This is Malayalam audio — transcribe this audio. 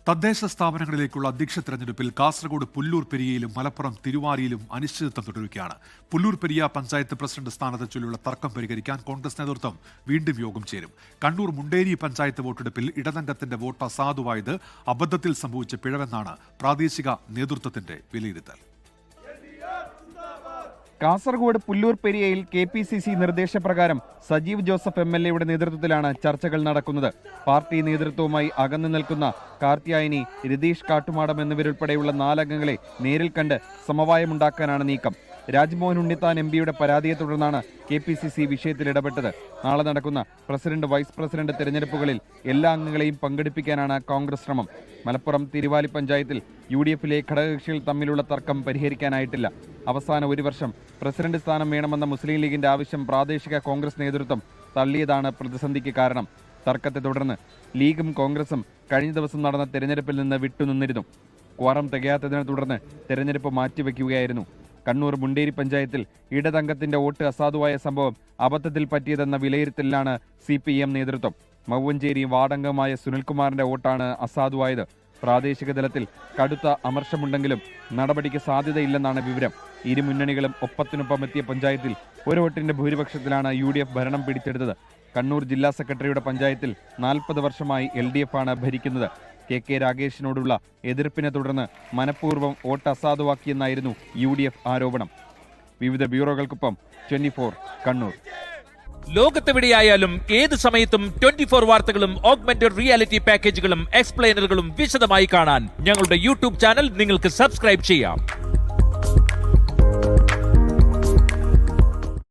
തദ്ദേശ സ്ഥാപനങ്ങളിലേക്കുള്ള അധ്യക്ഷ തെരഞ്ഞെടുപ്പിൽ കാസർഗോഡ് പുല്ലൂർ പെരിയയിലും മലപ്പുറം തിരുവാരിയിലും അനിശ്ചിതത്വം തുടരുകയാണ്. പുല്ലൂർ പെരിയ പഞ്ചായത്ത് പ്രസിഡന്റ് സ്ഥാനത്ത് ചൊല്ലിയുള്ള തർക്കം പരിഹരിക്കാൻ കോൺഗ്രസ് നേതൃത്വം വീണ്ടും യോഗം ചേരും. കണ്ണൂർ മുണ്ടേരി പഞ്ചായത്ത് വോട്ടെടുപ്പിൽ ഇടതംഗത്തിന്റെ വോട്ട് അസാധുവായത് അബദ്ധത്തിൽ സംഭവിച്ച പിഴവെന്നാണ് പ്രാദേശിക നേതൃത്വത്തിന്റെ വിലയിരുത്തൽ. കാസർഗോഡ് പുല്ലൂർ പെരിയയിൽ KPCC നിർദ്ദേശപ്രകാരം സജീവ് ജോസഫ് MLA-യുടെ നേതൃത്വത്തിലാണ് ചർച്ചകൾ നടക്കുന്നത്. പാർട്ടി നേതൃത്വവുമായി അകന്നു നിൽക്കുന്ന കാർത്യായനി, രതീഷ് കാട്ടുമാടം എന്നിവരുൾപ്പെടെയുള്ള 4 അംഗങ്ങളെ നേരിൽ കണ്ട് സമവായമുണ്ടാക്കാനാണ് നീക്കം. രാജ്മോഹൻ ഉണ്ണിത്താൻ MP-യുടെ പരാതിയെ തുടർന്നാണ് KPCC വിഷയത്തിൽ ഇടപെട്ടത്. നാളെ നടക്കുന്ന പ്രസിഡന്റ്, വൈസ് പ്രസിഡന്റ് തെരഞ്ഞെടുപ്പുകളിൽ എല്ലാ അംഗങ്ങളെയും പങ്കെടുപ്പിക്കാനാണ് കോൺഗ്രസ് ശ്രമം. മലപ്പുറം തിരുവാലി പഞ്ചായത്തിൽ UDF-ലെ ഘടകകക്ഷികൾ തമ്മിലുള്ള തർക്കം പരിഹരിക്കാനായിട്ടില്ല. അവസാന 1 വർഷം പ്രസിഡന്റ് സ്ഥാനം വേണമെന്ന മുസ്ലിം ലീഗിന്റെ ആവശ്യം പ്രാദേശിക കോൺഗ്രസ് നേതൃത്വം തള്ളിയതാണ് പ്രതിസന്ധിക്ക് കാരണം. തർക്കത്തെ തുടർന്ന് ലീഗും കോൺഗ്രസും കഴിഞ്ഞ ദിവസം നടന്ന തെരഞ്ഞെടുപ്പിൽ നിന്ന് വിട്ടുനിന്നിരുന്നു. ക്വാറം തികയാത്തതിനെ തുടർന്ന് തെരഞ്ഞെടുപ്പ് മാറ്റിവെക്കുകയായിരുന്നു. കണ്ണൂർ മുണ്ടേരി പഞ്ചായത്തിൽ ഇടതംഗത്തിന്റെ വോട്ട് അസാധുവായ സംഭവം അബദ്ധത്തിൽ പറ്റിയതെന്ന വിലയിരുത്തലിലാണ് CPM നേതൃത്വം. മൗവഞ്ചേരി വാർഡംഗമായ സുനിൽകുമാറിന്റെ വോട്ടാണ് അസാധുവായത്. പ്രാദേശിക തലത്തിൽ കടുത്ത അമർഷമുണ്ടെങ്കിലും നടപടിക്ക് സാധ്യതയില്ലെന്നാണ് വിവരം. ഇരു മുന്നണികളും ഒപ്പത്തിനൊപ്പം എത്തിയ പഞ്ചായത്തിൽ 1 വോട്ടിന്റെ ഭൂരിപക്ഷത്തിലാണ് UDF ഭരണം പിടിച്ചെടുത്തത്. കണ്ണൂർ ജില്ലാ സെക്രട്ടറിയുടെ പഞ്ചായത്തിൽ 40 വർഷമായി LDF ആണ് ഭരിക്കുന്നത്. KK രാഗേഷിനോടുള്ള എതിർപ്പിനെ തുടർന്ന് മനഃപൂർവ്വം വോട്ട് അസാധുവാക്കിയെന്നായിരുന്നു UDF ആരോപണം. വിവിധ ബ്യൂറോകൾക്കൊപ്പം 24 കണ്ണൂർ. ലോകത്തെവിടെയായാലും ഏത് സമയത്തും 24 വാർത്തകളും ഓഗ്മെന്റഡ് റിയാലിറ്റി പാക്കേജുകളും എക്സ്പ്ലെയിനറുകളും വിശദമായി കാണാൻ ഞങ്ങളുടെ YouTube ചാനൽ നിങ്ങൾക്ക് സബ്സ്ക്രൈബ് ചെയ്യാം.